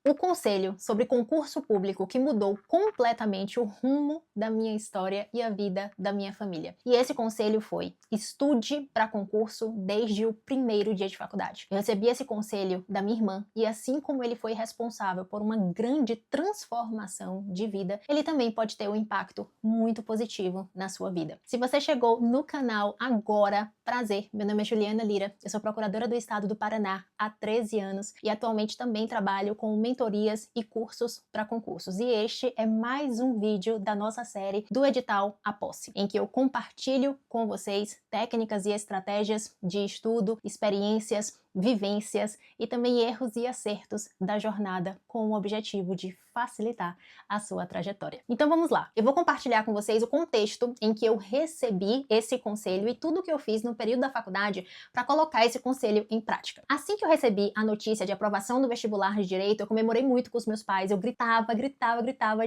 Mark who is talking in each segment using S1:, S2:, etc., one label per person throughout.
S1: o conselho sobre concurso público que mudou completamente o rumo da minha história e a vida da minha família. E esse conselho foi: estude para concurso desde o primeiro dia de faculdade. Eu recebi esse conselho da minha irmã e assim como ele foi responsável por uma grande transformação de vida, ele também pode ter um impacto muito positivo na sua vida. Se você chegou no canal agora, prazer, meu nome é Juliana Lira, eu sou procuradora do estado do Paraná há 13 anos e atualmente também trabalho com mentorias e cursos para concursos. E este é mais um vídeo da nossa série do edital A Posse, em que eu compartilho com vocês técnicas e estratégias de estudo, experiências, vivências e também erros e acertos da jornada com o objetivo de facilitar a sua trajetória. Então vamos lá, eu vou compartilhar com vocês o contexto em que eu recebi esse conselho e tudo que eu fiz no período da faculdade para colocar esse conselho em prática. Assim que eu recebi a notícia de aprovação do vestibular de Direito, eu comemorei muito com os meus pais, eu gritava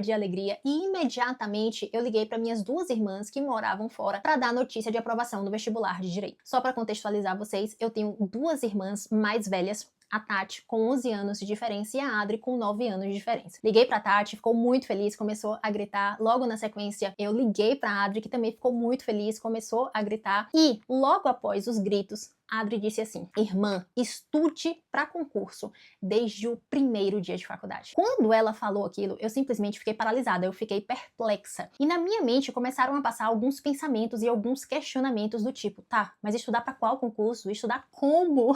S1: de alegria e imediatamente eu liguei para minhas duas irmãs que moravam fora para dar a notícia de aprovação do vestibular de Direito. Só para contextualizar vocês, eu tenho duas irmãs mais velhas, a Tati com 11 anos de diferença e a Adri com 9 anos de diferença. Liguei pra Tati, ficou muito feliz, começou a gritar. Logo na sequência, eu liguei pra Adri, que também ficou muito feliz, começou a gritar. E logo após os gritos, a Adri disse assim: irmã, estude para concurso desde o primeiro dia de faculdade. Quando ela falou aquilo, eu simplesmente fiquei paralisada, eu fiquei perplexa. E na minha mente começaram a passar alguns pensamentos e alguns questionamentos do tipo: tá, mas estudar para qual concurso? Estudar como?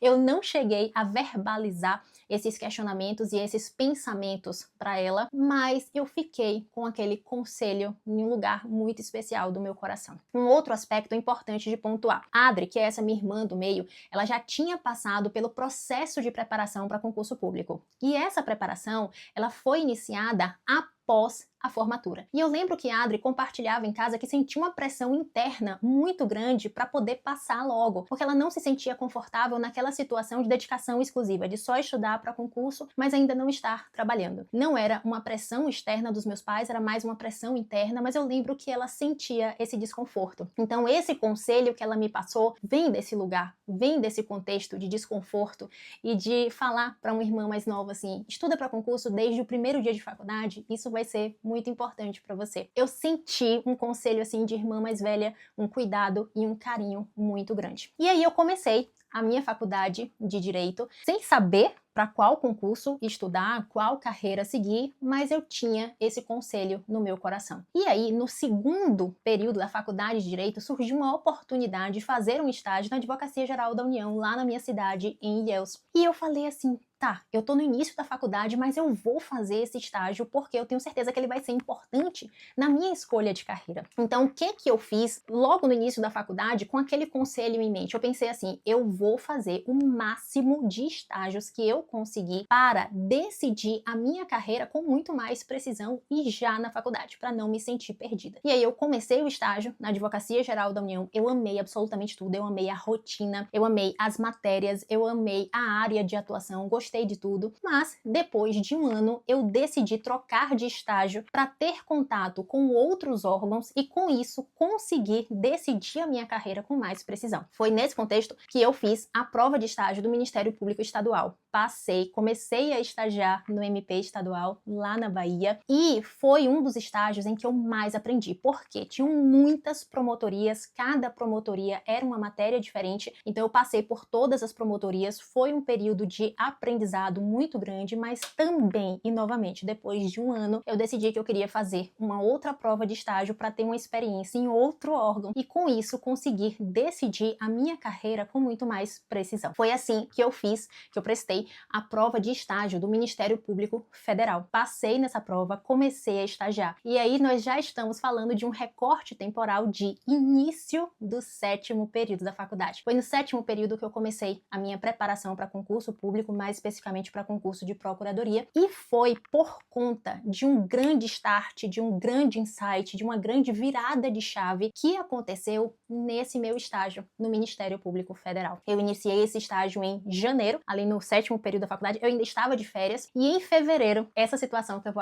S1: Eu não cheguei a verbalizar esses questionamentos e esses pensamentos para ela, mas eu fiquei com aquele conselho em um lugar muito especial do meu coração. Um outro aspecto importante de pontuar: a Adri, que é essa minha irmã do meio, ela já tinha passado pelo processo de preparação para concurso público. E essa preparação, ela foi iniciada após a formatura. E eu lembro que a Adri compartilhava em casa que sentia uma pressão interna muito grande para poder passar logo, porque ela não se sentia confortável naquela situação de dedicação exclusiva, de só estudar para concurso, mas ainda não estar trabalhando. Não era uma pressão externa dos meus pais, era mais uma pressão interna, mas eu lembro que ela sentia esse desconforto. Então esse conselho que ela me passou vem desse lugar, vem desse contexto de desconforto e de falar para uma irmã mais nova assim: estuda para concurso desde o primeiro dia de faculdade, isso vai ser muito importante para você. Eu senti um conselho assim de irmã mais velha, um cuidado e um carinho muito grande. E aí eu comecei a minha faculdade de Direito sem saber para qual concurso estudar, qual carreira seguir, mas eu tinha esse conselho no meu coração. E aí, no segundo período da faculdade de Direito, surgiu uma oportunidade de fazer um estágio na Advocacia Geral da União, lá na minha cidade, em Ilhéus. E eu falei assim: tá, eu tô no início da faculdade, mas eu vou fazer esse estágio porque eu tenho certeza que ele vai ser importante na minha escolha de carreira. Então, o que que eu fiz logo no início da faculdade com aquele conselho em mente? Eu pensei assim: eu vou fazer o máximo de estágios que eu conseguir para decidir a minha carreira com muito mais precisão e já na faculdade, para não me sentir perdida. E aí eu comecei o estágio na Advocacia Geral da União, eu amei absolutamente tudo, eu amei a rotina, eu amei as matérias, eu amei a área de atuação, gostei de tudo, mas depois de um ano eu decidi trocar de estágio para ter contato com outros órgãos e com isso conseguir decidir a minha carreira com mais precisão. Foi nesse contexto que eu fiz a prova de estágio do Ministério Público Estadual. Passei, comecei a estagiar no MP estadual lá na Bahia e foi um dos estágios em que eu mais aprendi, porque tinham muitas promotorias, cada promotoria era uma matéria diferente, então eu passei por todas as promotorias, foi um período de aprendizado muito grande, mas também, e novamente, depois de um ano, eu decidi que eu queria fazer uma outra prova de estágio para ter uma experiência em outro órgão e com isso conseguir decidir a minha carreira com muito mais precisão. Foi assim que eu fiz, que eu prestei a prova de estágio do Ministério Público Federal. Passei nessa prova, comecei a estagiar. E aí nós já estamos falando de um recorte temporal de início do 7º período da faculdade. Foi no 7º período que eu comecei a minha preparação para concurso público, mais especificamente para concurso de procuradoria, e foi por conta de um grande start, de um grande insight, de uma grande virada de chave que aconteceu nesse meu estágio no Ministério Público Federal. Eu iniciei esse estágio em janeiro, ali no 7º período da faculdade, eu ainda estava de férias, e em fevereiro, essa situação que eu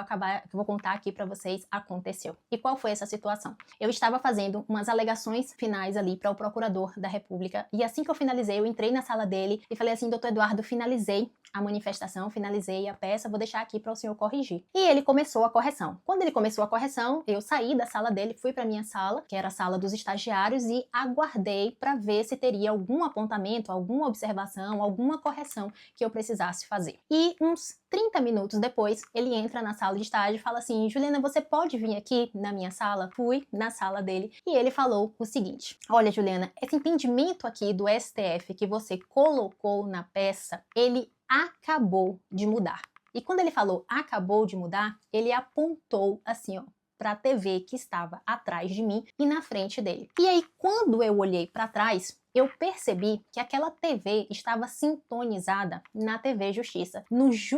S1: vou contar aqui pra vocês, aconteceu. E qual foi essa situação? Eu estava fazendo umas alegações finais ali para o procurador da República, e assim que eu finalizei, eu entrei na sala dele e falei assim: doutor Eduardo, finalizei a manifestação, finalizei a peça, vou deixar aqui para o senhor corrigir. E ele começou a correção. Quando ele começou a correção, eu saí da sala dele, fui para minha sala, que era a sala dos estagiários, e aguardei para ver se teria algum apontamento, alguma observação, alguma correção que eu precisasse fazer. E uns 30 minutos depois, ele entra na sala de estágio e fala assim: Juliana, você pode vir aqui na minha sala? Fui na sala dele e ele falou o seguinte: olha, Juliana, esse entendimento aqui do STF que você colocou na peça, ele acabou de mudar. E quando ele falou acabou de mudar, ele apontou assim, ó, para a TV que estava atrás de mim e na frente dele. E aí, quando eu olhei para trás, eu percebi que aquela TV estava sintonizada na TV Justiça,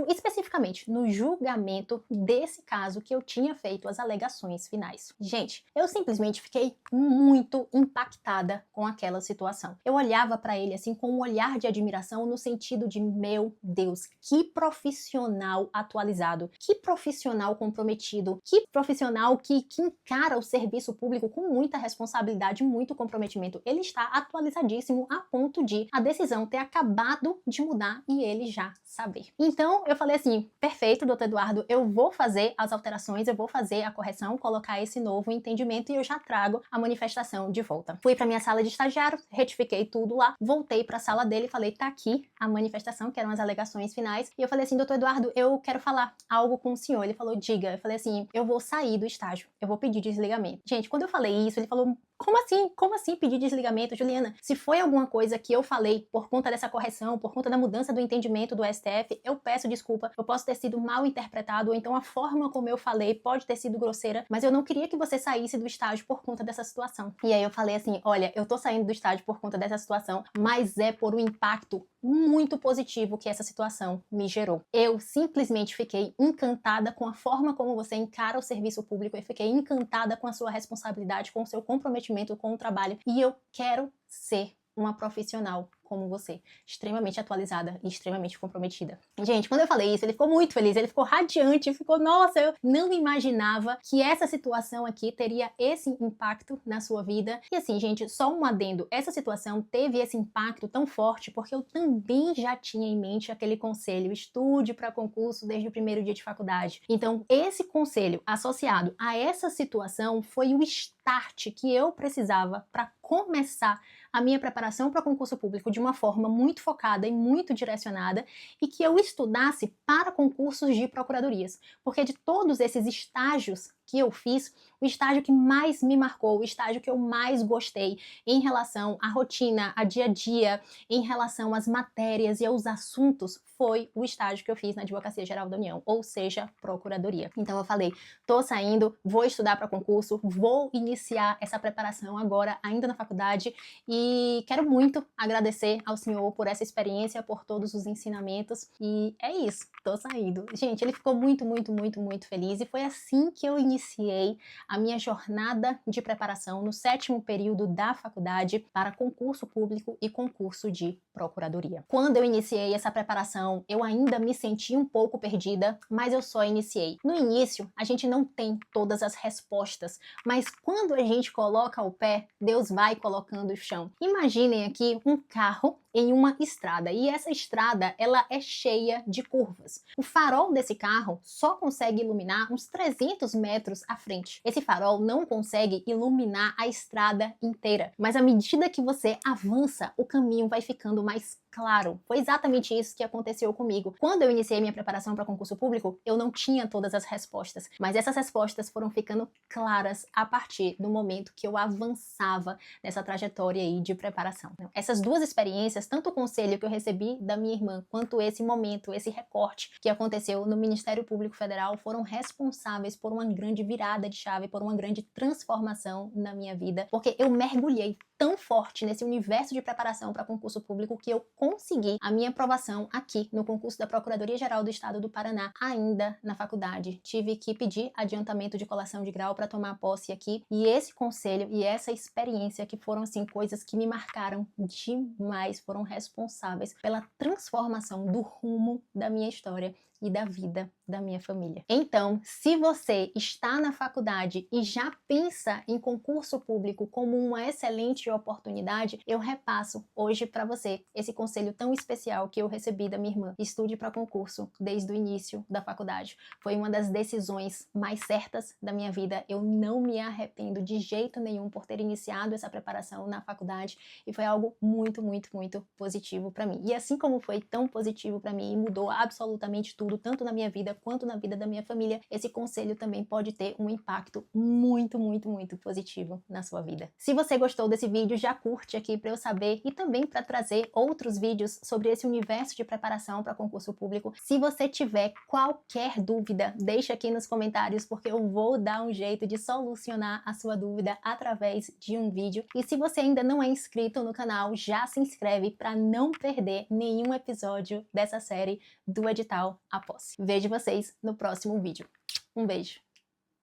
S1: especificamente no julgamento desse caso que eu tinha feito as alegações finais. Gente, eu simplesmente fiquei muito impactada com aquela situação. Eu olhava para ele assim com um olhar de admiração no sentido de, meu Deus, que profissional atualizado, que profissional comprometido, que profissional que encara o serviço público com muita responsabilidade, muito comprometimento. Ele está atualizado a ponto de a decisão ter acabado de mudar e ele já saber. Então eu falei assim: perfeito, doutor Eduardo, eu vou fazer as alterações, eu vou fazer a correção, colocar esse novo entendimento e eu já trago a manifestação de volta. Fui para minha sala de estagiário, retifiquei tudo lá, voltei para a sala dele e falei: tá aqui a manifestação, que eram as alegações finais. E eu falei assim: doutor Eduardo, eu quero falar algo com o senhor. Ele falou: diga. Eu falei assim: eu vou sair do estágio, eu vou pedir desligamento. Gente, quando eu falei isso, ele falou: como assim? Como assim pedir desligamento, Juliana? Se foi alguma coisa que eu falei por conta dessa correção, por conta da mudança do entendimento do STF, eu peço desculpa. Eu posso ter sido mal interpretado, ou então a forma como eu falei pode ter sido grosseira, mas eu não queria que você saísse do estágio por conta dessa situação. E aí eu falei assim: olha, eu tô saindo do estágio por conta dessa situação, mas é por um impacto muito positivo que essa situação me gerou. Eu simplesmente fiquei encantada com a forma como você encara o serviço público, eu fiquei encantada com a sua responsabilidade, com o seu comprometimento com o trabalho, e eu quero ser uma profissional como você, extremamente atualizada e extremamente comprometida. Gente, quando eu falei isso, ele ficou muito feliz, ele ficou radiante, ficou, nossa, eu não imaginava que essa situação aqui teria esse impacto na sua vida. E assim, gente, só um adendo, essa situação teve esse impacto tão forte porque eu também já tinha em mente aquele conselho: estude para concurso desde o primeiro dia de faculdade. Então, esse conselho associado a essa situação foi o start que eu precisava para começar a minha preparação para concurso público de uma forma muito focada e muito direcionada, e que eu estudasse para concursos de procuradorias. Porque de todos esses estágios que eu fiz, o estágio que mais me marcou, o estágio que eu mais gostei em relação à rotina, a dia a dia, em relação às matérias e aos assuntos, foi o estágio que eu fiz na Advocacia Geral da União, ou seja, Procuradoria. Então eu falei: tô saindo, vou estudar para concurso, vou iniciar essa preparação agora, ainda na faculdade, e quero muito agradecer ao senhor por essa experiência, por todos os ensinamentos, e é isso, tô saindo. Gente, ele ficou muito, muito, muito, muito feliz, e foi assim que eu iniciei a minha jornada de preparação no 7º período da faculdade para concurso público e concurso de procuradoria. Quando eu iniciei essa preparação, eu ainda me senti um pouco perdida, mas eu só iniciei. No início, a gente não tem todas as respostas, mas quando a gente coloca o pé, Deus vai colocando o chão. Imaginem aqui um carro em uma estrada, e essa estrada, ela é cheia de curvas. O farol desse carro só consegue iluminar uns 300 metros à frente. Esse farol não consegue iluminar a estrada inteira, mas à medida que você avança, o caminho vai ficando mais claro. Foi exatamente isso que aconteceu comigo. Quando eu iniciei minha preparação para concurso público, eu não tinha todas as respostas, mas essas respostas foram ficando claras a partir do momento que eu avançava nessa trajetória aí de preparação. Essas duas experiências, tanto o conselho que eu recebi da minha irmã, quanto esse momento, esse recorte que aconteceu no Ministério Público Federal, foram responsáveis por uma grande virada de chave, por uma grande transformação na minha vida, porque eu mergulhei tão forte nesse universo de preparação para concurso público que eu consegui a minha aprovação aqui no concurso da Procuradoria-Geral do Estado do Paraná, ainda na faculdade. Tive que pedir adiantamento de colação de grau para tomar posse aqui, e esse conselho e essa experiência, que foram assim coisas que me marcaram demais, foram responsáveis pela transformação do rumo da minha história e da vida da minha família. Então, se você está na faculdade e já pensa em concurso público como uma excelente oportunidade, eu repasso hoje para você esse conselho tão especial que eu recebi da minha irmã. Estude para concurso desde o início da faculdade. Foi uma das decisões mais certas da minha vida. Eu não me arrependo de jeito nenhum por ter iniciado essa preparação na faculdade e foi algo muito, muito, muito positivo para mim. E assim como foi tão positivo para mim e mudou absolutamente tudo, tanto na minha vida quanto na vida da minha família, esse conselho também pode ter um impacto muito, muito, muito positivo na sua vida. Se você gostou desse vídeo, já curte aqui para eu saber e também para trazer outros vídeos sobre esse universo de preparação para concurso público. Se você tiver qualquer dúvida, deixa aqui nos comentários porque eu vou dar um jeito de solucionar a sua dúvida através de um vídeo. E se você ainda não é inscrito no canal, já se inscreve para não perder nenhum episódio dessa série do Edital A Posse. Vejo vocês no próximo vídeo. Um beijo!